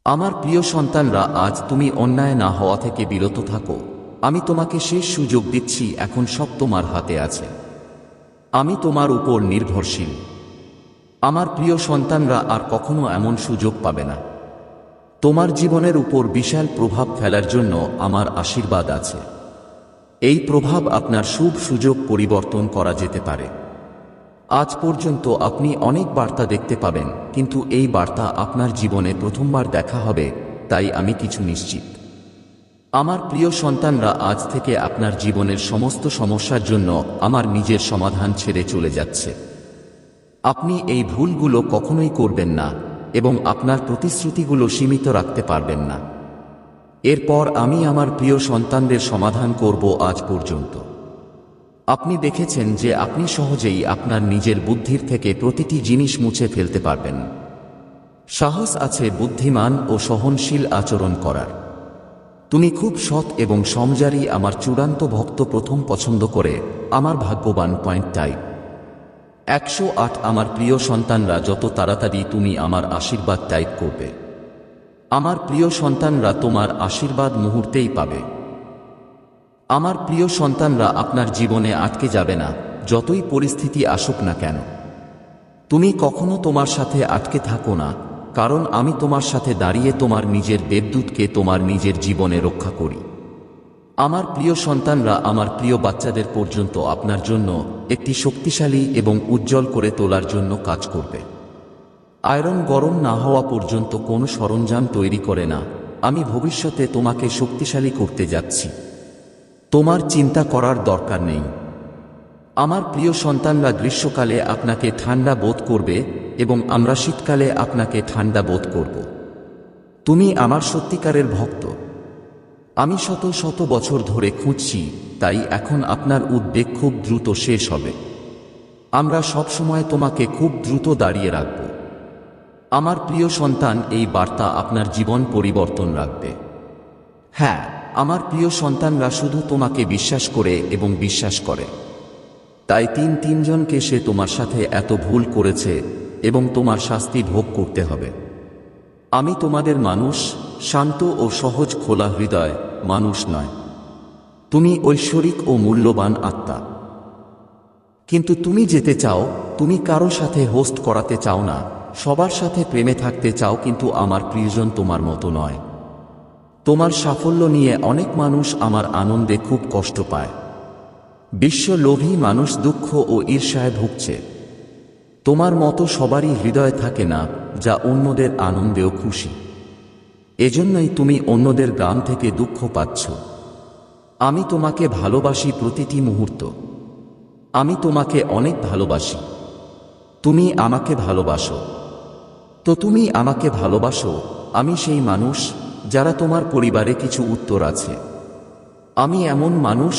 আমার প্রিয় সন্তানরা, আজ তুমি অন্যায় না হওয়া থেকে বিরত থাকো। আমি তোমাকে শেষ সুযোগ দিচ্ছি, এখন সব তোমার হাতে আছে। আমি তোমার উপর নির্ভরশীল। আমার প্রিয় সন্তানরা আর কখনো এমন সুযোগ পাবে না। তোমার জীবনের উপর বিশাল প্রভাব ফেলার জন্য আমার আশীর্বাদ আছে। এই প্রভাব আপনার শুভ সুযোগ পরিবর্তন করা যেতে পারে। আজ পর্যন্ত আপনি অনেক বার্তা দেখতে পাবেন, কিন্তু এই বার্তা আপনার জীবনে প্রথমবার দেখা হবে, তাই আমি কিছু নিশ্চিত। আমার প্রিয় সন্তানরা, আজ থেকে আপনার জীবনের সমস্ত সমস্যার জন্য আমার নিজের সমাধান ছেড়ে চলে যাচ্ছে। আপনি এই ভুলগুলো কখনোই করবেন না এবং আপনার প্রতিশ্রুতিগুলো সীমিত রাখতে পারবেন না। এরপর আমি আমার প্রিয় সন্তানদের সমাধান করব। আজ পর্যন্ত আপনি দেখেছেন যে আপনি সহজেই আপনার নিজের বুদ্ধির থেকে প্রতিটি জিনিস মুছে ফেলতে পারবেন। সাহস আছে বুদ্ধিমান ও সহনশীল আচরণ করার। তুমি খুব সৎ এবং সমজারি। আমার চূড়ান্ত ভক্ত প্রথম পছন্দ করে আমার ভাগ্যবান পয়েন্ট টাইপ 108। আমার প্রিয় সন্তানরা, যত তাড়াতাড়ি তুমি আমার আশীর্বাদ টাইপ করবে, আমার প্রিয় সন্তানরা তোমার আশীর্বাদ মুহূর্তেই পাবে। আমার প্রিয় সন্তানরা, আপনার জীবনে আটকে যাবে না, যতই পরিস্থিতি আসুক না কেন। তুমি কখনো তোমার সাথে আটকে থাকো না, কারণ আমি তোমার সাথে দাঁড়িয়ে তোমার নিজের দেবদূতকে তোমার নিজের জীবনে রক্ষা করি। আমার প্রিয় সন্তানরা, আমার প্রিয় বাচ্চাদের পর্যন্ত আপনার জন্য একটি শক্তিশালী এবং উজ্জ্বল করে তোলার জন্য কাজ করবে। আয়রন গরম না হওয়া পর্যন্ত কোনো সরঞ্জাম তৈরি করে না। আমি ভবিষ্যতে তোমাকে শক্তিশালী করতে যাচ্ছি। তোমার চিন্তা করার দরকার নেই। আমার প্রিয় সন্তানরা, গ্রীষ্মকালে আপনাকে ঠান্ডা বোধ করবে এবং আমরা শীতকালে আপনাকে ঠান্ডা বোধ করব। তুমি আমার সত্যিকারের ভক্ত। আমি শত শত বছর ধরে খুঁজছি, তাই এখন আপনার উদ্বেগ খুব দ্রুত শেষ হবে। আমরা সবসময় তোমাকে খুব দ্রুত দাঁড়িয়ে রাখব। আমার প্রিয় সন্তান, এই বার্তা আপনার জীবন পরিবর্তন রাখবে। হ্যাঁ, আমার প্রিয় সন্তানরা শুধু তোমাকে বিশ্বাস করে এবং বিশ্বাস করে। তাই তিনজনকে সে তোমার সাথে এত ভুল করেছে এবং তোমার শাস্তি ভোগ করতে হবে। আমি তোমাদের মানুষ, শান্ত ও সহজ খোলা হৃদয় মানুষ নয়। তুমি ঐশ্বরিক ও মূল্যবান আত্মা। কিন্তু তুমি যেতে চাও, তুমি কারো সাথে হোস্ট করাতে চাও না, সবার সাথে প্রেমে থাকতে চাও, কিন্তু আমার প্রিয়জন তোমার মতো নয়। তোমার সাফল্য নিয়ে অনেক মানুষ আমার আনন্দে খুব কষ্ট পায়। বিশ্ব লোভী মানুষ দুঃখ ও ঈর্ষায় ভুগছে। তোমার মতো সবারই হৃদয় থাকে না, যা অন্যদের আনন্দেও খুশি। এজন্যই তুমি অন্যদের গ্রাম থেকে দুঃখ পাচ্ছ। আমি তোমাকে ভালোবাসি প্রতিটি মুহূর্ত। আমি তোমাকে অনেক ভালোবাসি। তুমি আমাকে ভালোবাসো। তো তুমি আমাকে ভালোবাসো। আমি সেই মানুষ যারা তোমার পরিবারে কিছু উত্তর আছে। আমি এমন মানুষ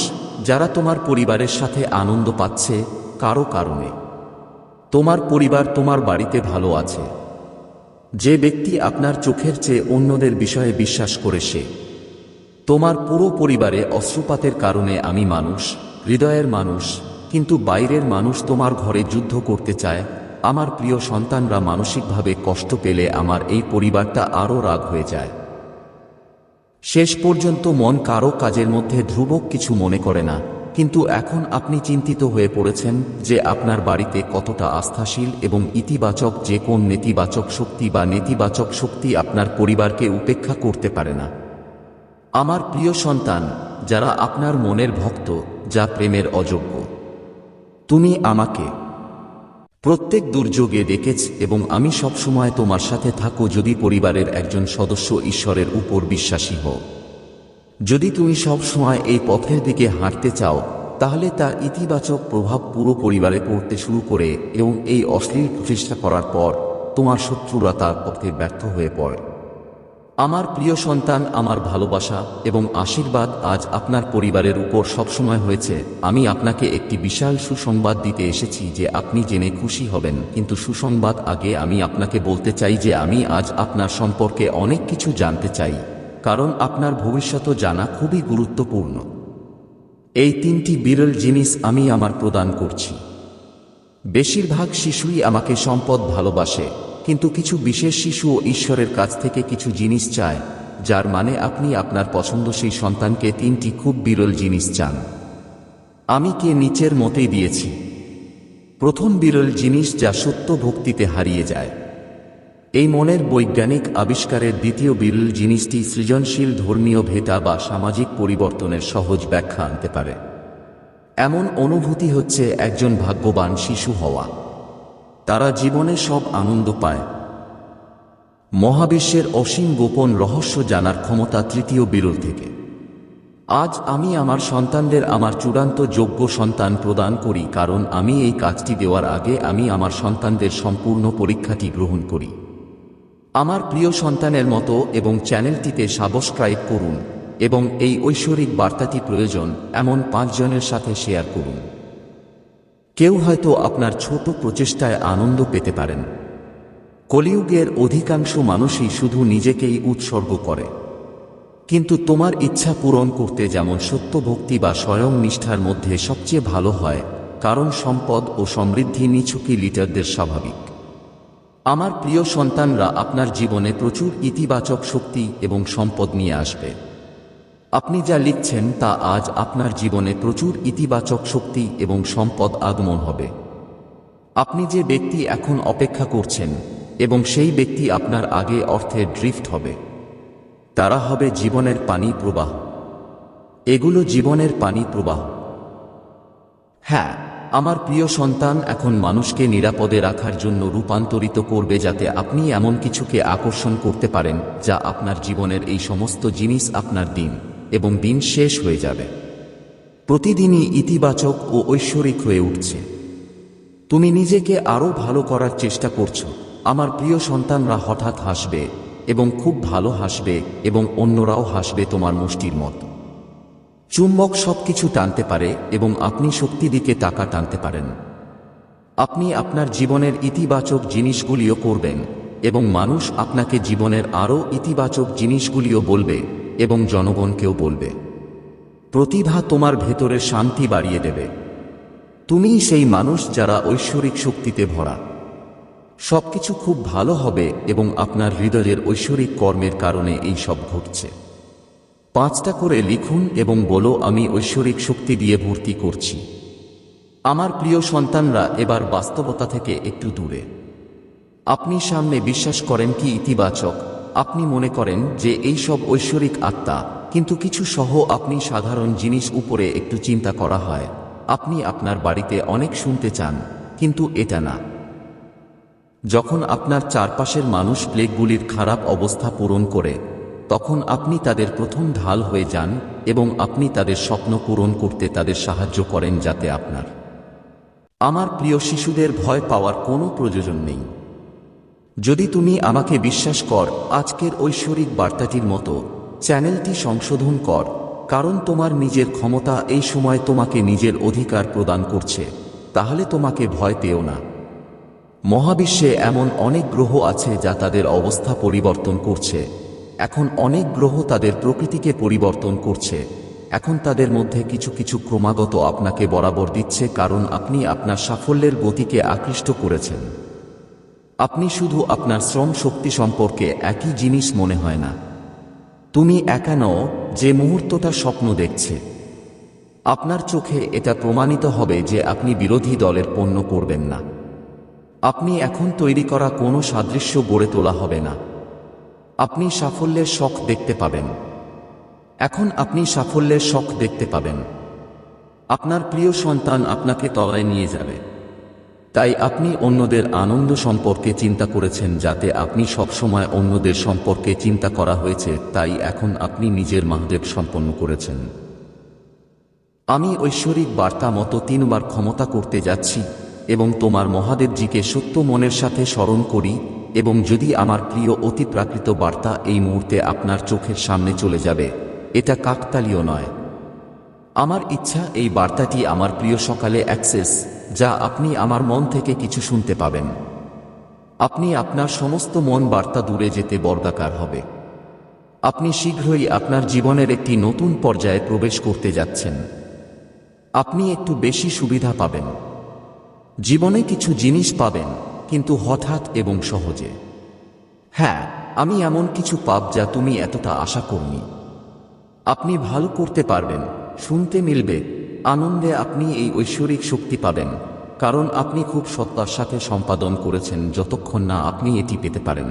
যারা তোমার পরিবারের সাথে আনন্দ পাচ্ছে কারো কারণে। তোমার পরিবার তোমার বাড়িতে ভালো আছে। যে ব্যক্তি আপনার চোখের চেয়ে অন্যদের বিষয়ে বিশ্বাস করে সে তোমার পুরো পরিবারে অশ্রুপাতের কারণে। আমি মানুষ, হৃদয়ের মানুষ, কিন্তু বাইরের মানুষ তোমার ঘরে যুদ্ধ করতে চায়। আমার প্রিয় সন্তানরা, মানসিকভাবে কষ্ট পেলে আমার এই পরিবারটা আরও রাগ হয়ে যায়। শেষ পর্যন্ত মন কারো কাজের মধ্যে ধ্রুবক কিছু মনে করে না, কিন্তু এখন আপনি চিন্তিত হয়ে পড়েছেন যে আপনার বাড়িতে কতটা আস্থাশীল এবং ইতিবাচক, যে কোন নেতিবাচক শক্তি বা নেতিবাচক শক্তি আপনার পরিবারকে উপেক্ষা করতে পারে না। আমার প্রিয় সন্তান, যারা আপনার মনের ভক্ত, যা প্রেমের অযোগ্য, তুমি আমাকে প্রত্যেক দুর্যোগে ডেকেছ এবং আমি সবসময় তোমার সাথে থাকো। যদি পরিবারের একজন সদস্য ঈশ্বরের উপর বিশ্বাসী হও, যদি তুমি সব সময় এই পথের দিকে হাঁটতে চাও, তাহলে তার ইতিবাচক প্রভাব পুরো পরিবারে পড়তে শুরু করে এবং এই অশ্লীল প্রচেষ্টা করার পর তোমার শত্রুরা তার পথে ব্যর্থ হয়ে পড়ে। আমার প্রিয় সন্তান, আমার ভালোবাসা এবং আশীর্বাদ আজ আপনার পরিবারের উপর সবসময় হয়েছে। আমি আপনাকে একটি বিশাল সুসংবাদ দিতে এসেছি যে আপনি জেনে খুশি হবেন, কিন্তু সুসংবাদ আগে আমি আপনাকে বলতে চাই যে আমি আজ আপনার সম্পর্কে অনেক কিছু জানতে চাই, কারণ আপনার ভবিষ্যৎ জানা খুবই গুরুত্বপূর্ণ। এই তিনটি বিরল জিনিস আমি আমার প্রদান করছি। বেশিরভাগ শিশুই আমাকে সম্পদ ভালোবাসে, কিন্তু কিছু বিশেষ শিশুও ঈশ্বরের কাছ থেকে কিছু জিনিস চায়, যার মানে আপনি আপনার পছন্দসই সন্তানকে 3টি খুব বিরল জিনিস চান। আমি কে নিচের মতেই দিয়েছি। প্রথম বিরল জিনিস যা সত্য ভক্তিতে হারিয়ে যায়। এই মনের বৈজ্ঞানিক আবিষ্কারের দ্বিতীয় বিরল জিনিসটি সৃজনশীল ধর্মীয় ভেটা বা সামাজিক পরিবর্তনের সহজ ব্যাখ্যা আনতে পারে। এমন অনুভূতি হচ্ছে একজন ভাগ্যবান শিশু হওয়া। তারা জীবনে সব আনন্দ পায়। মহাবিশ্বের অসীম গোপন রহস্য জানার ক্ষমতা তৃতীয় বিরল থেকে। আজ আমি আমার সন্তানদের আমার চূড়ান্ত যোগ্য সন্তান প্রদান করি, কারণ আমি এই কাজটি দেওয়ার আগে আমি আমার সন্তানদের সম্পূর্ণ পরীক্ষাটি গ্রহণ করি। আমার প্রিয় সন্তানের মতো এবং চ্যানেলটিতে সাবস্ক্রাইব করুন এবং এই ঐশ্বরিক বার্তাটি প্রয়োজন এমন 5 জনের সাথে শেয়ার করুন। কেউ হয়তো আপনার ছোট প্রচেষ্টায় আনন্দ পেতে পারেন। কলিযুগের অধিকাংশ মানুষই শুধু নিজেকেই উৎসর্গ করে, কিন্তু তোমার ইচ্ছা পূরণ করতে যেমন সত্য ভক্তি বা স্বয়ং নিষ্ঠার মধ্যে সবচেয়ে ভালো হয়, কারণ সম্পদ ও সমৃদ্ধি নিছকই লিডারদের স্বাভাবিক। আমার প্রিয় সন্তানরা আপনার জীবনে প্রচুর ইতিবাচক শক্তি এবং সম্পদ নিয়ে আসবে। আপনি যা লিখছেন তা আজ আপনার জীবনে প্রচুর ইতিবাচক শক্তি এবং সম্পদ আগমন হবে। আপনি যে ব্যক্তি এখন অপেক্ষা করছেন এবং সেই ব্যক্তি আপনার আগে অর্থের ড্রিফট হবে। তারা হবে জীবনের পানি প্রবাহ। এগুলো জীবনের পানি প্রবাহ। হ্যাঁ, আমার প্রিয় সন্তান এখন মানুষকে নিরাপদে রাখার জন্য রূপান্তরিত করবে, যাতে আপনি এমন কিছুকে আকর্ষণ করতে পারেন যা আপনার জীবনের এই সমস্ত জিনিস আপনার দিন এবং দিন শেষ হয়ে যাবে। প্রতিদিনই ইতিবাচক ও ঐশ্বরিক হয়ে উঠছে। তুমি নিজেকে আরও ভালো করার চেষ্টা করছো। আমার প্রিয় সন্তানরা হঠাৎ হাসবে এবং খুব ভালো হাসবে এবং অন্যরাও হাসবে তোমার মুষ্টির মতো। চুম্বক সবকিছু টানতে পারে এবং আপনি শক্তি দিকে টাকা টানতে পারেন। আপনি আপনার জীবনের ইতিবাচক জিনিসগুলিও করবেন এবং মানুষ আপনাকে জীবনের আরও ইতিবাচক জিনিসগুলিও বলবে এবং জনগণকেও বলবে। প্রতিভা তোমার ভেতরে শান্তি বাড়িয়ে দেবে। তুমিই সেই মানুষ যারা ঐশ্বরিক শক্তিতে ভরা। সবকিছু খুব ভালো হবে এবং আপনার হৃদয়ের ঐশ্বরিক কর্মের কারণে এই সব ঘটছে। 5টা করে লিখুন এবং বলো, আমি ঐশ্বরিক শক্তি দিয়ে ভর্তি করছি। আমার প্রিয় সন্তানরা এবার বাস্তবতা থেকে একটু দূরে। আপনি সামনে বিশ্বাস করেন কি ইতিবাচক? আপনি মনে করেন যে এই সব ঐশ্বরিক আত্মা, কিন্তু কিছু সহ আপনি সাধারণ জিনিস উপরে একটু চিন্তা করা হয়। আপনি আপনার বাড়িতে অনেক শুনতে চান, কিন্তু এটা না। যখন আপনার চারপাশের মানুষ প্লেগগুলির খারাপ অবস্থা পূরণ করে, তখন আপনি তাদের প্রথম ঢাল হয়ে যান এবং আপনি তাদের স্বপ্ন পূরণ করতে তাদের সাহায্য করেন, যাতে আপনার। আমার প্রিয় শিশুদের ভয় পাওয়ার কোনো প্রয়োজন নেই। যদি তুমি আমাকে বিশ্বাস কর, আজকের ঐশ্বরিক বার্তাটির মতো চ্যানেলটি সংশোধন কর, কারণ তোমার নিজের ক্ষমতা এই সময় তোমাকে নিজের অধিকার প্রদান করছে, তাহলে তোমাকে ভয় পেও না। মহাবিশ্বে এমন অনেক গ্রহ আছে যা তাদের অবস্থা পরিবর্তন করছে। এখন অনেক গ্রহ তাদের প্রকৃতিকে পরিবর্তন করছে। এখন তাদের মধ্যে কিছু কিছু ক্রমাগত আপনাকে বরাবর দিচ্ছে, কারণ আপনি আপনার সাফল্যের গতিকে আকৃষ্ট করেছেন। আপনি শুধু আপনার শ্রম শক্তি সম্পর্কে একই জিনিস মনে হয় না। তুমি একা নও যে মুহূর্তটা স্বপ্ন দেখছে। আপনার চোখে এটা প্রমাণিত হবে যে আপনি বিরোধী দলের পণ্য করবেন না। আপনি এখন তৈরি করা কোনো সাদৃশ্য গড়ে তোলা হবে না। আপনি সাফল্যের শখ দেখতে পাবেন। এখন আপনি সাফল্যের শখ দেখতে পাবেন। আপনার প্রিয় সন্তান আপনাকে তলায় নিয়ে যাবে। তাই আপনি অন্যদের আনন্দ সম্পর্কে চিন্তা করেছেন, যাতে আপনি সবসময় অন্যদের সম্পর্কে চিন্তা করা হয়েছে, তাই এখন আপনি নিজের মহাদেব সম্পন্ন করেছেন। আমি ঐশ্বরিক বার্তা মতো 3বার ক্ষমতা করতে যাচ্ছি এবং তোমার মহাদেবজিকে সত্য মনের সাথে স্মরণ করি, এবং যদি আমার প্রিয় অতি প্রাকৃত বার্তা এই মুহূর্তে আপনার চোখের সামনে চলে যাবে, এটা কাকতালীয় নয়। আমার ইচ্ছা এই বার্তাটি আমার প্রিয় সকালে অ্যাক্সেস, যা আপনি আমার মন থেকে কিছু শুনতে পাবেন। আপনি আপনার সমস্ত মন বার্তা দূরে যেতে বর্গাকার হবে। আপনি শীঘ্রই আপনার জীবনের একটি নতুন পর্যায়ে প্রবেশ করতে যাচ্ছেন। আপনি একটু বেশি সুবিধা পাবেন। জীবনে কিছু জিনিস পাবেন কিন্তু হঠাৎ এবং সহজে। হ্যাঁ, আমি এমন কিছু পাব যা তুমি এতটা আশা করনি। আপনি ভালো করতে পারবেন, শুনতে মিলবে, আনন্দে আপনি এই ঐশ্বরিক শক্তি পাবেন, কারণ আপনি খুব সত্তার সাথে সম্পাদন করেছেন যতক্ষণ না আপনি এটি পেতে পারেন।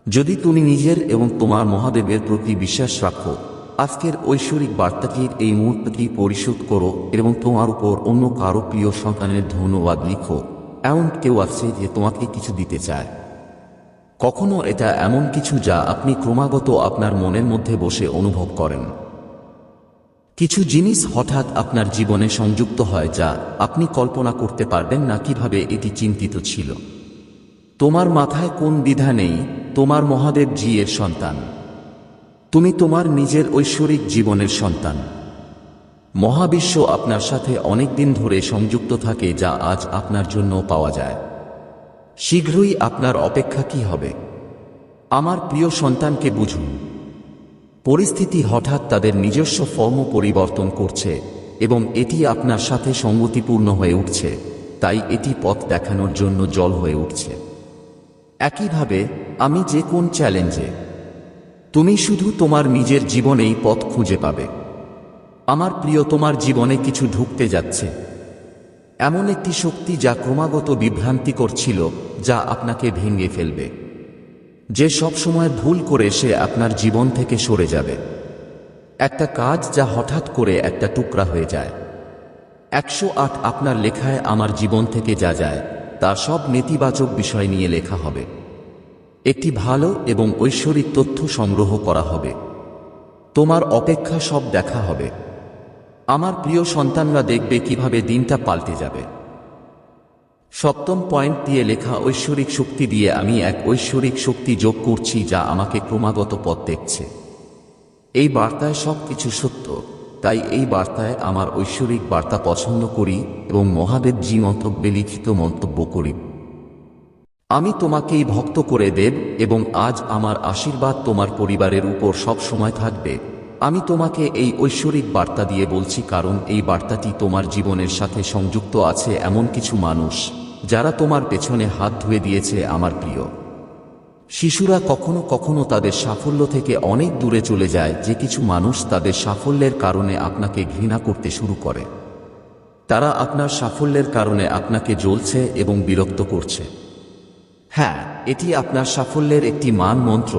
যদি তুমি নিজের এবং তোমার মহাদেবের প্রতি বিশ্বাস রাখো, আজকের ঐশ্বরিক বার্তাটির এই মুহূর্তটি পরিশোধ করো এবং তোমার উপর অন্য কারো প্রিয় সন্তানের ধন্যবাদ লিখো। এমন কেউ আছে যে তোমাকে কিছু দিতে চায়। কখনো এটা এমন কিছু যা আপনি ক্রমাগত আপনার মনের মধ্যে বসে অনুভব করেন। কিছু জিনিস হঠাৎ আপনার জীবনে সংযুক্ত হয় যা আপনি কল্পনা করতে পারবেন না কিভাবে এটি চিন্তিত ছিল। তোমার মাথায় কোন দ্বিধা নেই, তোমার মহাদেব জি এর সন্তান। তুমি তোমার নিজের ঐশ্বরিক জীবনের সন্তান। মহাবিশ্ব আপনার সাথে অনেক দিন ধরে সংযুক্ত থাকে যা আজ আপনার জন্য পাওয়া যায়। শীঘ্রই আপনার অপেক্ষা কি হবে? আমার প্রিয় সন্তানকে বুঝুন। পরিস্থিতি হঠাৎ তাদের নিজস্ব ফর্ম পরিবর্তন করছে এবং এটি আপনার সাথে সঙ্গতিপূর্ণ হয়ে উঠছে, তাই এটি পথ দেখানোর জন্য জল হয়ে উঠছে। একইভাবে আমি যে কোন চ্যালেঞ্জে, তুমি শুধু তোমার নিজের জীবনেই পথ খুঁজে পাবে। আমার প্রিয়, তোমার জীবনে কিছু ঢুকতে যাচ্ছে, এমন একটি শক্তি যা ক্রমাগত বিভ্রান্তিকর ছিল, যা আপনাকে ভেঙে ফেলবে। যে সব সময় ভুল করে সে আপনার জীবন থেকে সরে যাবে। একটা কাজ যা হঠাৎ করে একটা টুকরা হয়ে যায়। 108 আপনার লেখায় আমার জীবন থেকে যা যায় তা সব নেতিবাচক বিষয় নিয়ে লেখা হবে। একটি ভালো এবং ঐশ্বরিক তথ্য সংগ্রহ করা হবে। তোমার অপেক্ষা সব দেখা হবে। আমার প্রিয় সন্তানরা দেখবে কিভাবে দিনটা পাল্টে যাবে। 7ম পয়েন্ট দিয়ে লেখা ঐশ্বরিক শক্তি দিয়ে আমি এক ঐশ্বরিক শক্তি যোগ করছি যা আমাকে ক্রমাগত পথ দেখছে। এই বার্তায় সব কিছু সত্য, তাই এই বার্তায় আমার ঐশ্বরিক বার্তা পছন্দ করি এবং মহাদেব জি মন্তব্যে লিখিত মন্তব্য করি। আমি তোমাকেই ভক্ত করে দেব এবং আজ আমার আশীর্বাদ তোমার পরিবারের উপর সব সময় থাকবে। আমি তোমাকে এই ঐশ্বরিক বার্তা দিয়ে বলছি কারণ এই বার্তাটি তোমার জীবনের সাথে সংযুক্ত আছে এমন কিছু মানুষ যারা তোমার পেছনে হাত ধুয়ে দিয়েছে। আমার প্রিয় শিশুরা কখনো কখনো তাদের সাফল্য থেকে অনেক দূরে চলে যায়, যে কিছু মানুষ তাদের সাফল্যের কারণে আপনাকে ঘৃণা করতে শুরু করে। তারা আপনার সাফল্যের কারণে আপনাকে জ্বলছে এবং বিরক্ত করছে। হ্যাঁ, এটি আপনার সাফল্যের একটি মান মন্ত্র,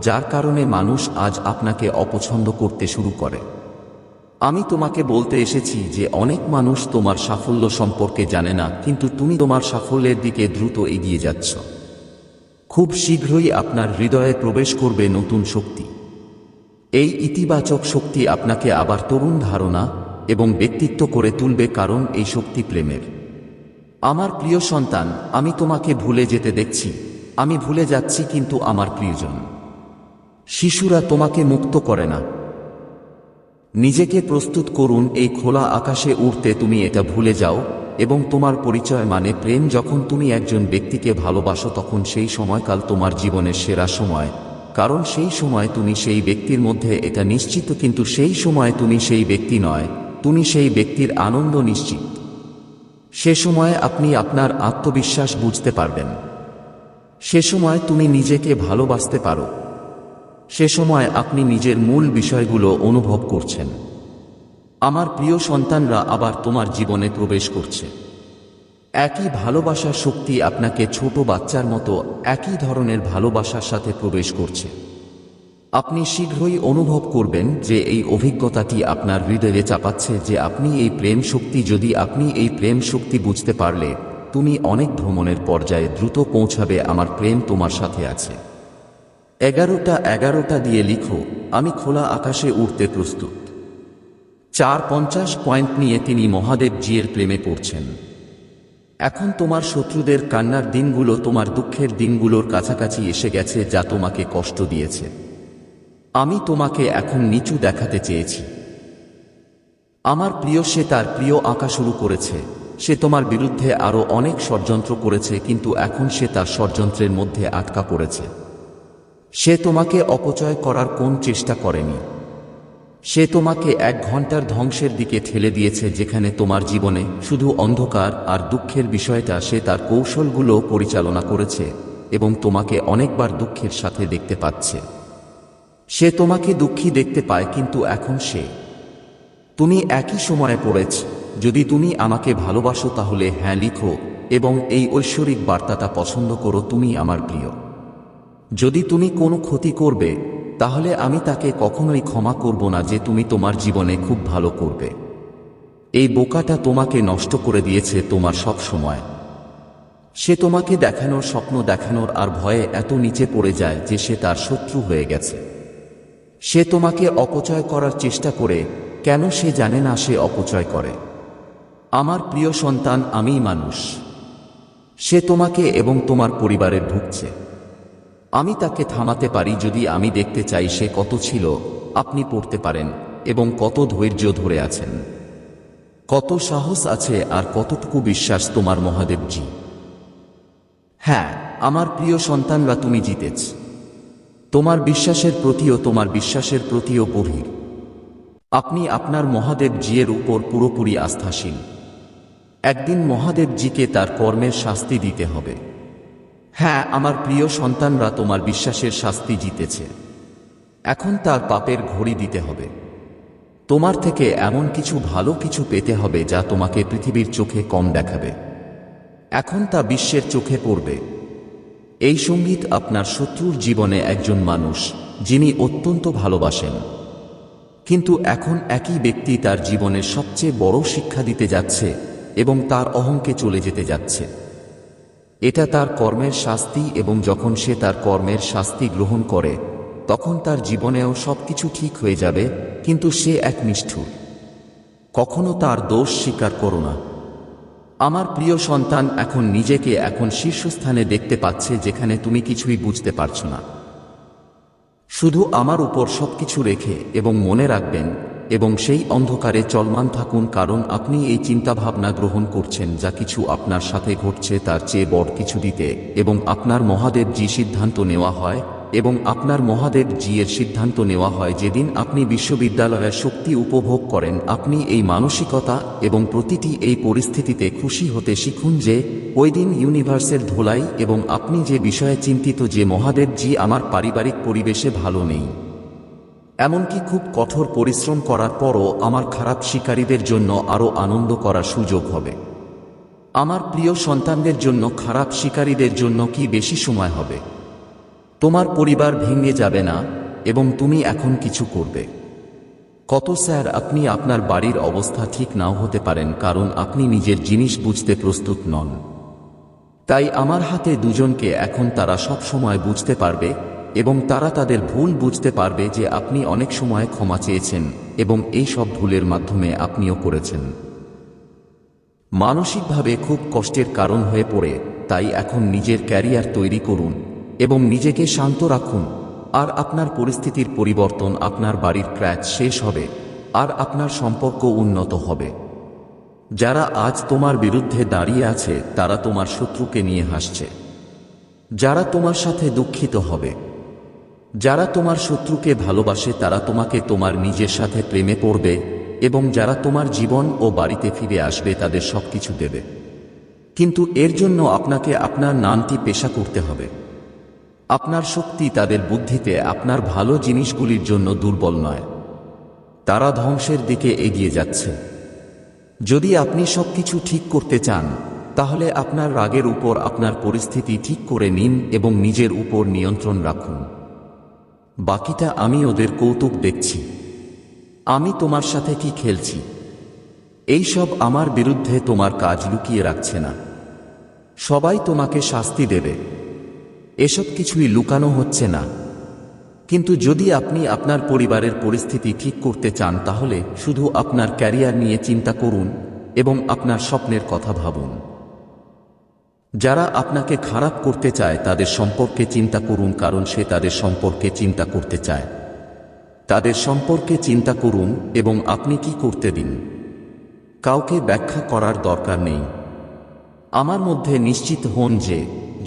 যার কারণে মানুষ আজ আপনাকে অপছন্দ করতে শুরু করে। আমি তোমাকে বলতে এসেছি যে অনেক মানুষ তোমার সাফল্য সম্পর্কে জানে না, কিন্তু তুমি তোমার সাফল্যের দিকে দ্রুত এগিয়ে যাচ্ছ। খুব শীঘ্রই আপনার হৃদয়ে প্রবেশ করবে নতুন শক্তি। এই ইতিবাচক শক্তি আপনাকে আবার তরুণ ধারণা এবং ব্যক্তিত্ব করে তুলবে, কারণ এই শক্তি প্রেমের। আমার প্রিয় সন্তান, আমি তোমাকে ভুলে যেতে দেখছি। আমি ভুলে যাচ্ছি, কিন্তু আমার প্রিয়জন শিশুরা তোমাকে মুক্ত করে না। নিজেকে প্রস্তুত করুন এই খোলা আকাশে উড়তে। তুমি এটা ভুলে যাও এবং তোমার পরিচয় মানে প্রেম। যখন তুমি একজন ব্যক্তিকে ভালোবাসো তখন সেই সময়কাল তোমার জীবনের সেরা সময়, কারণ সেই সময় তুমি সেই ব্যক্তির মধ্যে এটা নিশ্চিত, কিন্তু সেই সময় তুমি সেই ব্যক্তি নয়, তুমি সেই ব্যক্তির আনন্দ নিশ্চিত। সে সময় আপনি আপনার আত্মবিশ্বাস বুঝতে পারবেন। সে সময় তুমি নিজেকে ভালোবাসতে পারো। সে সময় আপনি নিজের মূল বিষয়গুলো অনুভব করছেন। আমার প্রিয় সন্তানরা আবার তোমার জীবনে প্রবেশ করছে। একই ভালোবাসার শক্তি আপনাকে ছোট বাচ্চার মতো একই ধরনের ভালোবাসার সাথে প্রবেশ করছে। আপনি শীঘ্রই অনুভব করবেন যে এই অভিজ্ঞতাটি আপনার হৃদয়ে চাপাচ্ছে যে আপনি এই প্রেম শক্তি, যদি আপনি এই প্রেম শক্তি বুঝতে পারলে তুমি অনেক ভ্রমণের পর্যায়ে দ্রুত পৌঁছাবে। আমার প্রেম তোমার সাথে আছে। 11টা দিয়ে লিখো, আমি খোলা আকাশে উড়তে প্রস্তুত। 450 পয়েন্ট নিয়ে তিনি মহাদেব জির প্রেমে পড়ছেন। এখন তোমার শত্রুদের কান্নার দিনগুলো তোমার দুঃখের দিনগুলোর কাছাকাছি এসে গেছে, যা তোমাকে কষ্ট দিয়েছে। আমি তোমাকে এখন নিচু দেখাতে চেয়েছি। আমার প্রিয়, সে তার প্রিয় আঁকা শুরু করেছে। সে তোমার বিরুদ্ধে আরো অনেক ষড়যন্ত্র করেছে, কিন্তু এখন সে তার ষড়যন্ত্রের মধ্যে আটকা পড়েছে। সে তোমাকে অপচয় করার কোন চেষ্টা করেনি। সে তোমাকে 1 ঘন্টার ধ্বংসের দিকে ঠেলে দিয়েছে, যেখানে তোমার জীবনে শুধু অন্ধকার আর দুঃখের বিষয়টা সে তার কৌশলগুলো পরিচালনা করেছে এবং তোমাকে অনেকবার দুঃখের সাথে দেখতে পাচ্ছে। সে তোমাকে দুঃখী দেখতে পায়, কিন্তু এখন তুমি একই সময়ে পড়েছ। যদি তুমি আমাকে ভালোবাসো তাহলে হ্যাঁ লিখো এবং এই ঐশ্বরিক বার্তাটা পছন্দ করো, তুমি আমার প্রিয়। যদি তুমি কোনো ক্ষতি করবে তাহলে আমি তাকে কখনোই ক্ষমা করব না। যে তুমি তোমার জীবনে খুব ভালো করবে। এই বোকাটা তোমাকে নষ্ট করে দিয়েছে তোমার সব সময়। সে তোমাকে দেখানোর স্বপ্ন দেখানোর আর ভয়ে এত নিচে পড়ে যায় যে সে তার শত্রু হয়ে গেছে। সে তোমাকে অপচয় করার চেষ্টা করে, কেন সে জানে না সে অপচয় করে। আমার প্রিয় সন্তান, আমিই মানুষ। সে তোমাকে এবং তোমার পরিবারের ভুগছে। আমি তাকে থামাতে পারি যদি আমি দেখতে চাই সে কত ছিল। আপনি পড়তে পারেন এবং কত ধৈর্য ধরে আছেন, কত সাহস আছে আর কতটুকু বিশ্বাস তোমার মহাদেবজি। হ্যাঁ আমার প্রিয় সন্তানরা, তুমি জিতেছ। তোমার বিশ্বাসের প্রতিও গভীর। আপনি আপনার মহাদেবজির উপর পুরোপুরি আস্থাশীল। একদিন মহাদেবজিকে তার কর্মের শাস্তি দিতে হবে। হ্যাঁ আমার প্রিয় সন্তানরা, তোমার বিশ্বাসের শাস্তি জিতেছে। এখন তার পাপের ঘড়ি দিতে হবে। তোমার থেকে এমন কিছু ভালো কিছু পেতে হবে যা তোমাকে পৃথিবীর চোখে কম দেখাবে। এখন তা বিশ্বের চোখে পড়বে। এই সঙ্গীত আপনার শত্রুর জীবনে একজন মানুষ যিনি অত্যন্ত ভালোবাসেন, কিন্তু এখন একই ব্যক্তি তার জীবনের সবচেয়ে বড় শিক্ষা দিতে যাচ্ছে এবং তার অহংকে চলে যেতে যাচ্ছে। এটা তার কর্মের শাস্তি, এবং যখন সে তার কর্মের শাস্তি গ্রহণ করে তখন তার জীবনেও সবকিছু ঠিক হয়ে যাবে। কিন্তু সে এক নিষ্ঠুর। কখনো তার দোষ স্বীকার করো না। আমার প্রিয় সন্তান এখন নিজেকে শীর্ষস্থানে দেখতে পাচ্ছে, যেখানে তুমি কিছুই বুঝতে পারছো না। শুধু আমার উপর সবকিছু রেখে এবং মনে রাখবেন এবং সেই অন্ধকারে চলমান থাকুন, কারণ আপনি এই চিন্তাভাবনা গ্রহণ করছেন যা কিছু আপনার সাথে ঘটছে তার চেয়ে বড় কিছু দিতে, এবং আপনার মহাদেবজি সিদ্ধান্ত নেওয়া হয় এবং আপনার মহাদেবজি এর সিদ্ধান্ত নেওয়া হয় যেদিন আপনি বিশ্ববিদ্যালয়ের শক্তি উপভোগ করেন। আপনি এই মানসিকতা এবং প্রতিটি এই পরিস্থিতিতে খুশি হতে শিখুন যে ওই দিন ইউনিভার্সের ধোলাই, এবং আপনি যে বিষয়ে চিন্তিত যে মহাদেবজি আমার পারিবারিক পরিবেশে ভালো নেই, এমনকি খুব কঠোর পরিশ্রম করার পরও আমার খারাপ শিকারীদের জন্য আরও আনন্দ করার সুযোগ হবে। আমার প্রিয় সন্তানদের জন্য খারাপ শিকারীদের জন্য কি বেশি সময় হবে? তোমার পরিবার ভেঙে যাবে না এবং তুমি এখন কিছু করবে। কত স্যার, আপনি আপনার বাড়ির অবস্থা ঠিক নাও হতে পারেন, কারণ আপনি নিজের জিনিস বুঝতে প্রস্তুত নন। তাই আমার হাতে দুজনকে এখন তারা সব সময় বুঝতে পারবে এবং তারা তাদের ভুল বুঝতে পারবে যে আপনি অনেক সময় ক্ষমা চেয়েছেন এবং এই সব ভুলের মাধ্যমে আপনিও করেছেন। মানসিকভাবে খুব কষ্টের কারণ হয়ে পড়ে, তাই এখন নিজের ক্যারিয়ার তৈরি করুন এবং নিজেকে শান্ত রাখুন। আর আপনার পরিস্থিতির পরিবর্তন, আপনার বাড়ির ক্র্যাচ শেষ হবে আর আপনার সম্পর্ক উন্নত হবে। যারা আজ তোমার বিরুদ্ধে দাঁড়িয়ে আছে তারা তোমার শত্রুকে নিয়ে হাসছে। যারা তোমার সাথে দুঃখিত হবে, যারা তোমার শত্রুকে ভালোবাসে তারা তোমাকে তোমার নিজের সাথে প্রেমে পড়বে, এবং যারা তোমার জীবন ও বাড়িতে ফিরে আসবে তাদের সবকিছু দেবে। কিন্তু এর জন্য আপনাকে আপনার নামটি পেশা করতে হবে। আপনার শক্তি তাদের বুদ্ধিতে আপনার ভালো জিনিসগুলির জন্য দুর্বল নয়। তারা ধ্বংসের দিকে এগিয়ে যাচ্ছে। যদি আপনি সবকিছু ঠিক করতে চান তাহলে আপনার রাগের উপর আপনার পরিস্থিতি ঠিক করে নিন এবং নিজের উপর নিয়ন্ত্রণ রাখুন। বাকিটা আমি ওদের কৌতুক দেখছি। আমি তোমার সাথে কি খেলছি এই সব আমার বিরুদ্ধে তোমার কাজ লুকিয়ে রাখছে না। সবাই তোমাকে শাস্তি দেবে, এসব কিছুই লুকানো হচ্ছে না। কিন্তু যদি আপনি আপনার পরিবারের পরিস্থিতি ঠিক করতে চান তাহলে শুধু আপনার ক্যারিয়ার নিয়ে চিন্তা করুন এবং আপনার স্বপ্নের কথা ভাবুন। যারা আপনাকে খারাপ করতে চায় তাদের সম্পর্কে চিন্তা করুন, কারণ সে তাদের সম্পর্কে চিন্তা করতে চায়। তাদের সম্পর্কে চিন্তা করুন এবং আপনি কি করতে দিন। কাউকে ব্যাখ্যা করার দরকার নেই। আমার মধ্যে নিশ্চিত হন যে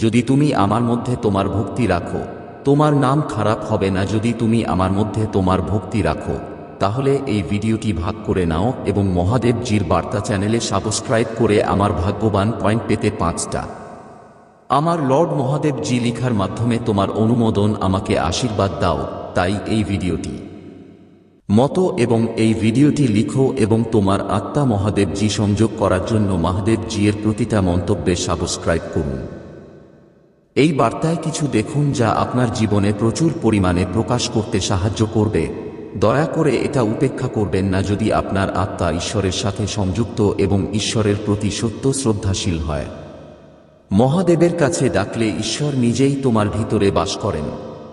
যদি তুমি আমার মধ্যে তোমার ভক্তি রাখো তোমার নাম খারাপ হবে না। যদি তুমি আমার মধ্যে তোমার ভক্তি রাখো তাহলে এই ভিডিওটি ভাগ করে নাও এবং মহাদেবজির বার্তা চ্যানেলে সাবস্ক্রাইব করে আমার ভাগ্যবান পয়েন্ট পেতে 5টা আমার লর্ড মহাদেবজি লিখার মাধ্যমে তোমার অনুমোদন আমাকে আশীর্বাদ দাও। তাই এই ভিডিওটি মতো এবং এই ভিডিওটি লিখো এবং তোমার আত্মা মহাদেবজি সংযোগ করার জন্য মহাদেবজি এর প্রতিটা মন্তব্যে সাবস্ক্রাইব করুন। এই বার্তায় কিছু দেখুন যা আপনার জীবনে প্রচুর পরিমাণে প্রকাশ করতে সাহায্য করবে। দয়া করে এটা উপেক্ষা করবেন না যদি আপনার আত্মা ঈশ্বরের সাথে সংযুক্ত এবং ঈশ্বরের প্রতি সত্য শ্রদ্ধাশীল হয়। মহাদেবের কাছে ডাকলে ঈশ্বর নিজেই তোমার ভিতরে বাস করেন।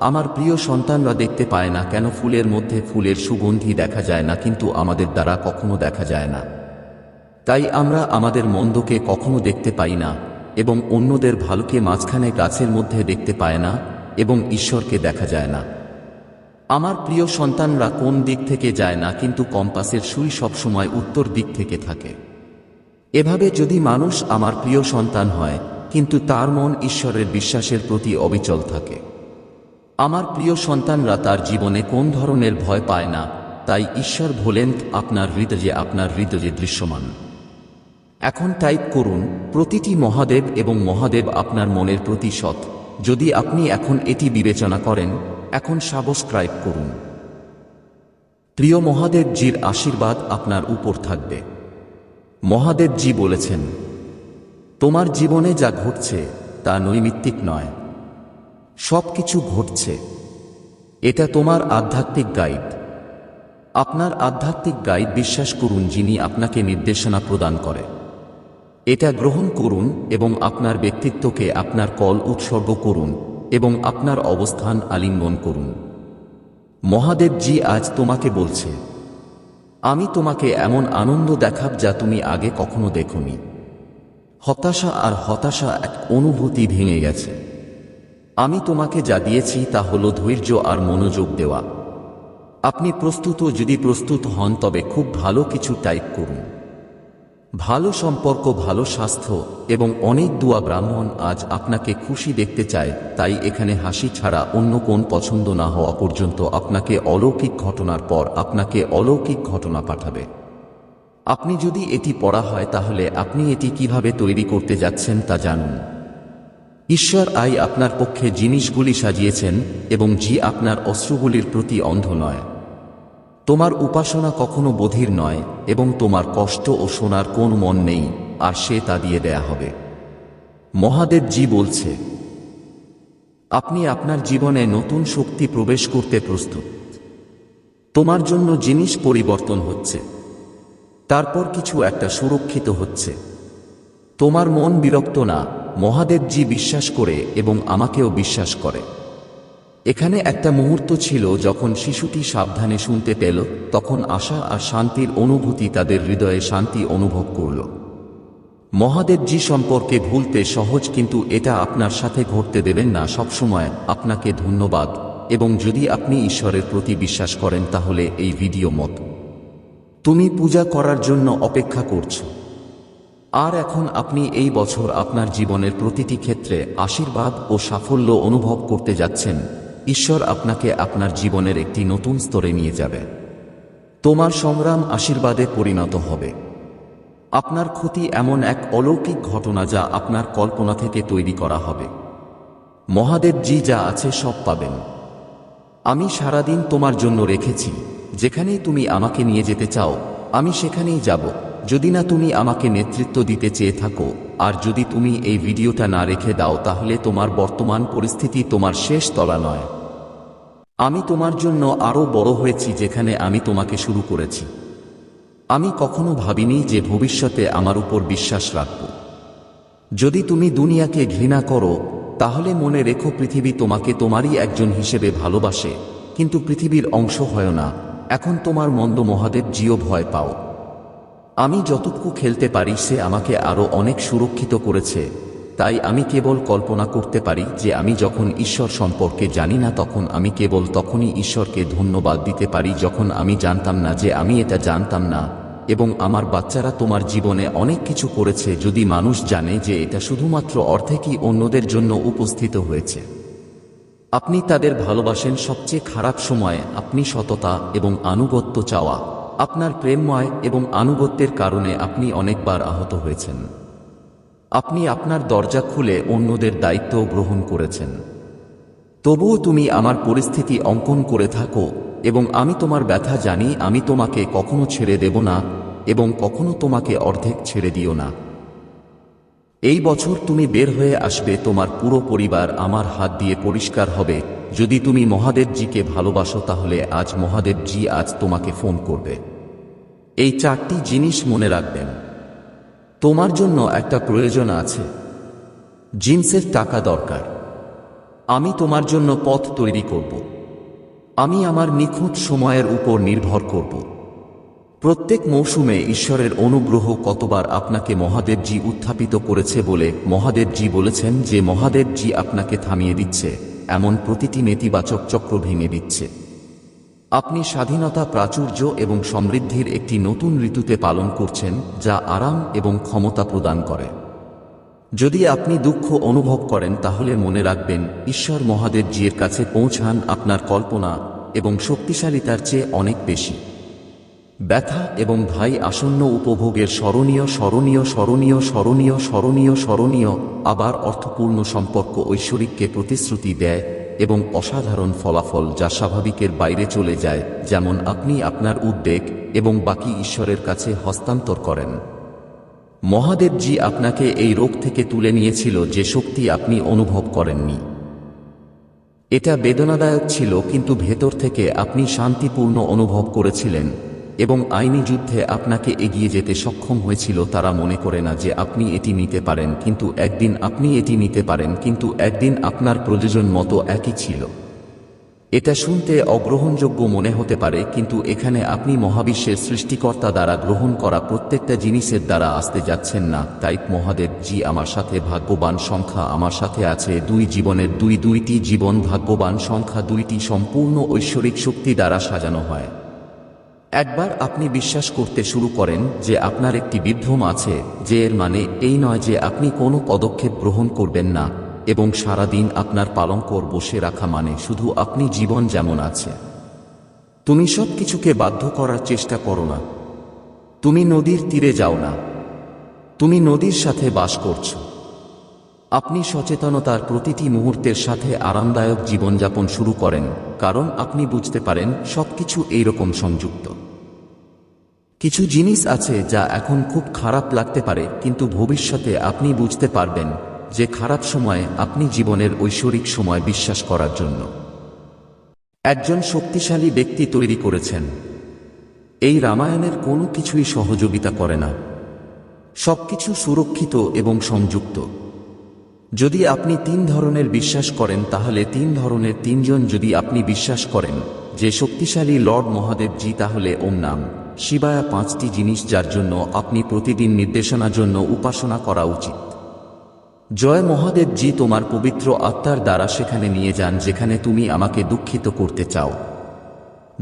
আমার প্রিয় সন্তানরা দেখতে পায় না কেন ফুলের মধ্যে ফুলের সুগন্ধি দেখা যায় না, কিন্তু আমাদের দ্বারা কখনো দেখা যায় না। তাই আমরা আমাদের মন্দকে কখনো দেখতে পাই না এবং অন্যদের ভালোকে মাঝখানে গাছের মধ্যে দেখতে পায় না এবং ঈশ্বরকে দেখা যায় না। আমার প্রিয় সন্তানরা কোন দিক থেকে যায় না, কিন্তু কম্পাসের সুই সবসময় উত্তর দিক থেকে থাকে। এভাবে যদি মানুষ আমার প্রিয় সন্তান হয় কিন্তু তার মন ঈশ্বরের বিশ্বাসের প্রতি অবিচল থাকে, আমার প্রিয় সন্তানরা তার জীবনে কোন ধরনের ভয় পায় না, তাই ঈশ্বর বলেন আপনার হৃদয়ে দৃশ্যমান। এখন টাইপ করুন প্রতিটি মহাদেব এবং মহাদেব আপনার মনের প্রতি সৎ। যদি আপনি এখন এটি বিবেচনা করেন, এখন সাবস্ক্রাইব করুন। প্রিয় মহাদেবজির আশীর্বাদ আপনার উপর থাকবে। মহাদেবজি বলেছেন, তোমার জীবনে যা ঘটছে তা নৈমিত্তিক নয়, সবকিছু ঘটছে। এটা তোমার আধ্যাত্মিক গাইড। আপনার আধ্যাত্মিক গাইড বিশ্বাস করুন, যিনি আপনাকে নির্দেশনা প্রদান করে। এটা গ্রহণ করুন এবং আপনার ব্যক্তিত্বকে আপনার কল উৎসর্গ করুন এবং আপনার অবস্থান আলিঙ্গন করুন। মহাদেবজি আজ তোমাকে বলছে, আমি তোমাকে এমন আনন্দ দেখাব যা তুমি আগে কখনো দেখোনি। হতাশা এক অনুভূতি ভেঙে গেছে। আমি তোমাকে যা দিয়েছি তা হলো ধৈর্য আর মনোযোগ দেওয়া। আপনি প্রস্তুত? যদি প্রস্তুত হন তবে খুব ভালো কিছু টাইপ করুন। ভালো সম্পর্ক, ভালো স্বাস্থ্য এবং অনেক দোয়া। ব্রাহ্মণ আজ আপনাকে খুশি দেখতে চায়, তাই এখানে হাসি ছাড়া অন্য কোন পছন্দ না হওয়া পর্যন্ত আপনাকে অলৌকিক ঘটনার পর আপনাকে অলৌকিক ঘটনা পাঠাবে। আপনি যদি এটি পড়া হয় তাহলে আপনি এটি কিভাবে তৈরি করতে যাচ্ছেন তা জানুন। ঈশ্বর আপনার পক্ষে জিনিসগুলি সাজিয়েছেন এবং আপনার অশ্রুগুলির প্রতি অন্ধ নয়। তোমার উপাসনা কখনো বধির নয় এবং তোমার কষ্ট ও শোনার কোন মন নেই, আর সে তা দিয়ে দেয়া হবে। মহাদেবজি বলছে, আপনি আপনার জীবনে নতুন শক্তি প্রবেশ করতে প্রস্তুত। তোমার জন্য জিনিস পরিবর্তন হচ্ছে, তারপর কিছু একটা সুরক্ষিত হচ্ছে। তোমার মন বিরক্ত না, মহাদেবজি বিশ্বাস করে এবং আমাকেও বিশ্বাস করে। এখানে একটা মুহূর্ত ছিল যখন শিশুটি সাবধানে শুনতে পেল, তখন আশা আর শান্তির অনুভূতি তাদের হৃদয়ে শান্তি অনুভব করল। মহাদেবজি সম্পর্কে ভুলতে সহজ, কিন্তু এটা আপনার সাথে ঘটতে দেবেন না। সবসময় আপনাকে ধন্যবাদ, এবং যদি আপনি ঈশ্বরের প্রতি বিশ্বাস করেন তাহলে এই ভিডিও মত তুমি পূজা করার জন্য অপেক্ষা করছো। আর এখন আপনি এই বছর আপনার জীবনের প্রতিটি ক্ষেত্রে আশীর্বাদ ও সাফল্য অনুভব করতে যাচ্ছেন। ঈশ্বর আপনাকে আপনার জীবনের একটি নতুন স্তরে নিয়ে যাবে। তোমার সংগ্রাম আশীর্বাদে পরিণত হবে। আপনার ক্ষতি এমন এক অলৌকিক ঘটনা যা আপনার কল্পনা থেকে তৈরি করা হবে। মহাদেবজি যা আছে সব পাবেন। আমি সারাদিন তোমার জন্য রেখেছি। যেখানেই তুমি আমাকে নিয়ে যেতে চাও আমি সেখানেই যাব, যদি না তুমি আমাকে নেতৃত্ব দিতে চেয়ে থাকো। আর যদি তুমি এই ভিডিওটা না রেখে দাও তাহলে তোমার বর্তমান পরিস্থিতি তোমার শেষ তলা নয়। আমি তোমার জন্য আরো বড় হয়েছি যেখানে আমি তোমাকে শুরু করেছি। আমি কখনো ভাবিনি যে ভবিষ্যতে আমার উপর বিশ্বাস রাখব। যদি তুমি দুনিয়াকে ঘৃণা করো তাহলে মনে রেখো পৃথিবী তোমাকে তোমারই একজন হিসেবে ভালোবাসে, কিন্তু পৃথিবীর অংশ হয় না। এখন তোমার মন্দ মহাদেবজিও ভয় পাও। আমি যতটুকু খেলতে পারি সে আমাকে আরো অনেক সুরক্ষিত করেছে। তাই আমি কেবল কল্পনা করতে পারি যে আমি যখন ঈশ্বর সম্পর্কে জানি না তখন আমি কেবল তখনই ঈশ্বরকে ধন্যবাদ দিতে পারি যখন আমি জানতাম না যে আমি এটা জানতাম না। এবং আমার বাচ্চারা তোমার জীবনে অনেক কিছু করেছে। যদি মানুষ জানে যে এটা শুধুমাত্র অর্থে কি অন্যদের জন্য উপস্থিত হয়েছে। আপনি তাদের ভালোবাসেন সবচেয়ে খারাপ সময়ে। আপনি সততা এবং আনুগত্য চাওয়া, আপনার প্রেমময় এবং আনুগত্যের কারণে আপনি অনেকবার আহত হয়েছেন। আপনি আপনার দরজা খুলে অন্যদের দায়িত্ব গ্রহণ করেছেন। তবুও তুমি আমার পরিস্থিতি অঙ্কন করে থাকো এবং আমি তোমার ব্যথা জানি। আমি তোমাকে কখনো ছেড়ে দেব না এবং কখনো তোমাকে অর্ধেক ছেড়ে দিও না। এই বছর তুমি বের হয়ে আসবে, তোমার পুরো পরিবার আমার হাত দিয়ে পরিষ্কার হবে। যদি তুমি মহাদেবজিকে ভালোবাসো তাহলে আজ মহাদেবজি আজ তোমাকে ফোন করবে। এই 4টি জিনিস মনে রাখবেন। তোমার জন্য একটা প্রয়োজন আছে, জিন্সের টাকা দরকার। আমি তোমার জন্য পথ তৈরি করব। আমি আমার নিখুঁত সময়ের উপর নির্ভর করব। প্রত্যেক মৌসুমে ঈশ্বরের অনুগ্রহ কতবার আপনাকে মহাদেবজি উত্থাপিত করেছে বলে মহাদেবজি বলেছেন যে মহাদেবজি আপনাকে থামিয়ে দিচ্ছে, এমন প্রতিটি নেতিবাচক চক্র ভেঙে দিচ্ছে। আপনি স্বাধীনতা, প্রাচুর্য এবং সমৃদ্ধির একটি নতুন ঋতুতে পালন করছেন, যা আরাম এবং ক্ষমতা প্রদান করে। যদি আপনি দুঃখ অনুভব করেন তাহলে মনে রাখবেন, ঈশ্বর মহাদেবজির কাছে পৌঁছান আপনার কল্পনা এবং শক্তিশালিতার চেয়ে অনেক বেশি। ব্যথা এবং ভাই আসন্ন উপভোগের স্মরণীয় স্মরণীয় স্মরণীয় স্মরণীয় স্মরণীয় স্মরণীয় আবার অর্থপূর্ণ সম্পর্ক ঐশ্বরিককে প্রতিশ্রুতি দেয় এবং অসাধারণ ফলাফল যা স্বাভাবিকের বাইরে চলে যায়, যেমন আপনি আপনার উদ্বেগ এবং বাকি ঈশ্বরের কাছে হস্তান্তর করেন। মহাদেবজি আপনাকে এই রোগ থেকে তুলে নিয়েছিল যে শক্তি আপনি অনুভব করেননি। এটা বেদনাদায়ক ছিল, কিন্তু ভেতর থেকে আপনি শান্তিপূর্ণ অনুভব করেছিলেন এবং আইনি যুদ্ধে আপনাকে এগিয়ে যেতে সক্ষম হয়েছিল। তারা মনে করে না যে আপনি এটি নিতে পারেন, কিন্তু একদিন আপনি এটি নিতে পারেন, কিন্তু একদিন আপনার প্রয়োজন মতো একই ছিল। এটা শুনতে অগ্রহণযোগ্য মনে হতে পারে, কিন্তু এখানে আপনি মহাবিশ্বের সৃষ্টিকর্তা দ্বারা গ্রহণ করা প্রত্যেকটা জিনিসের দ্বারা আসতে যাচ্ছেন না। তাই মহাদেবজি আমার সাথে ভাগ্যবান সংখ্যা আমার সাথে আছে 2 জীবনের 2টি জীবন ভাগ্যবান সংখ্যা, 2টি সম্পূর্ণ ঐশ্বরিক শক্তি দ্বারা সাজানো হয়। একবার আপনি বিশ্বাস করতে শুরু করেন যে আপনার একটি বিভ্রম আছে, যে এর মানে এই নয় যে আপনি কোনো পদক্ষেপ গ্রহণ করবেন না এবং সারা দিন আপনার পালঙ্কর বসে রাখা মানে শুধু আপনি জীবন যেমন আছে। তুমি সব কিছুকে বাধ্য করার চেষ্টা করো না। তুমি নদীর তীরে যাও না, তুমি নদীর সাথে বাস করছো। আপনি সচেতনতার প্রতিটি মুহূর্তের সাথে আরামদায়ক জীবনযাপন শুরু করেন, কারণ আপনি বুঝতে পারেন সবকিছু এইরকম সংযুক্ত। কিছু জিনিস আছে যা এখন খুব খারাপ লাগতে পারে, কিন্তু ভবিষ্যতে আপনি বুঝতে পারবেন যে খারাপ সময়ে আপনি জীবনের ঐশ্বরিক সময় বিশ্বাস করার জন্য একজন শক্তিশালী ব্যক্তি তৈরি করেছেন। এই রামায়ণের কোনো কিছুই সহযোগিতা করে না। সবকিছু সুরক্ষিত এবং সংযুক্ত। যদি আপনি 3 ধরনের বিশ্বাস করেন তাহলে 3 ধরনের 3 জন। যদি আপনি বিশ্বাস করেন যে শক্তিশালী লর্ড মহাদেবজি, তাহলে ওম নাম শিবায়া 5টি জিনিস যার জন্য আপনি প্রতিদিন নির্দেশনার জন্য উপাসনা করা উচিত। জয় মহাদেবজি, তোমার পবিত্র আত্মার দ্বারা সেখানে নিয়ে যান যেখানে তুমি আমাকে দুঃখিত করতে চাও।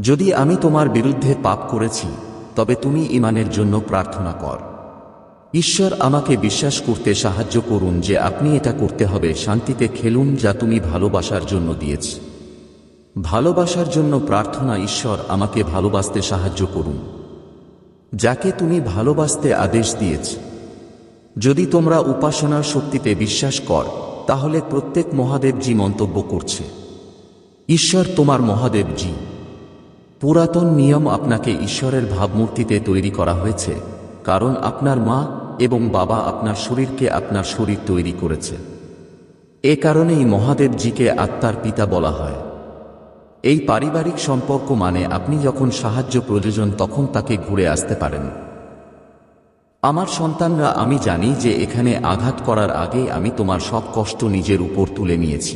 যদি আমি তোমার বিরুদ্ধে পাপ করেছি তবে তুমি ঈমানের জন্য প্রার্থনা কর। ঈশ্বর, আমাকে বিশ্বাস করতে সাহায্য করুন যে আপনি এটা করতে হবে। শান্তিতে খেলুন যা তুমি ভালোবাসার জন্য দিয়েছ। ভালোবাসার জন্য প্রার্থনা। ঈশ্বর, আমাকে ভালোবাসতে সাহায্য করুন যাকে তুমি ভালোবাসতে আদেশ দিয়েছ। যদি তোমরা উপাসনার শক্তিতে বিশ্বাস কর তাহলে প্রত্যেক মহাদেবজি মন্তব্য করছে, ঈশ্বর তোমার মহাদেবজি। পুরাতন নিয়ম আপনাকে ঈশ্বরের ভাবমূর্তিতে তৈরি করা হয়েছে, কারণ আপনার মা এবং বাবা আপনার শরীরকে আপনার শরীর তৈরি করেছে। এ কারণেই মহাদেবজিকে আত্মার পিতা বলা হয়। এই পারিবারিক সম্পর্ক মানে আপনি যখন সাহায্য প্রয়োজন তখন তাকে ঘুরে আসতে পারেন। আমার সন্তানরা, আমি জানি যে এখানে আঘাত করার আগেই আমি তোমার সব কষ্ট নিজের উপর তুলে নিয়েছি।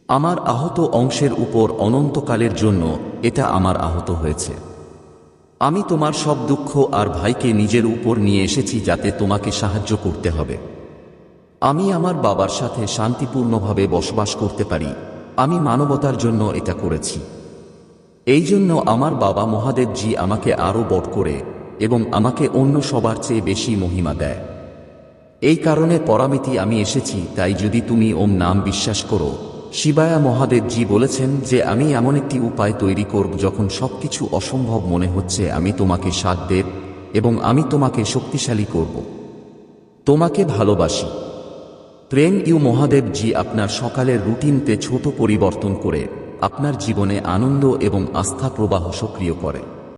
আমার আহত অংশের উপর অনন্তকালের জন্য এটা আমার আহত হয়েছে। আমি তোমার সব দুঃখ আর ভাইকে নিজের উপর নিয়ে এসেছি যাতে তোমাকে সাহায্য করতে হবে। আমি আমার বাবার সাথে শান্তিপূর্ণভাবে বসবাস করতে পারি। আমি মানবতার জন্য এটা করেছি। এই জন্য আমার বাবা মহাদেবজি আমাকে আরও বড় করে এবং আমাকে অন্য সবার চেয়ে বেশি মহিমা দেয়। এই কারণে পরামিতি আমি এসেছি। তাই যদি তুমি ওম নাম বিশ্বাস করো, শিবায়া মহাদেব জি বলেছেন যে আমি এমন একটি উপায় তৈরি করব যখন সবকিছু অসম্ভব মনে হচ্ছে আমি তোমাকে সাথ দেব এবং আমি তোমাকে শক্তিশালী করব। তোমাকে ভালোবাসি। প্রেম ইউ মহাদেব জি আপনার সকালের রুটিনতে ছোট পরিবর্তন করে আপনার জীবনে আনন্দ এবং আস্থা প্রবাহ সক্রিয় করে।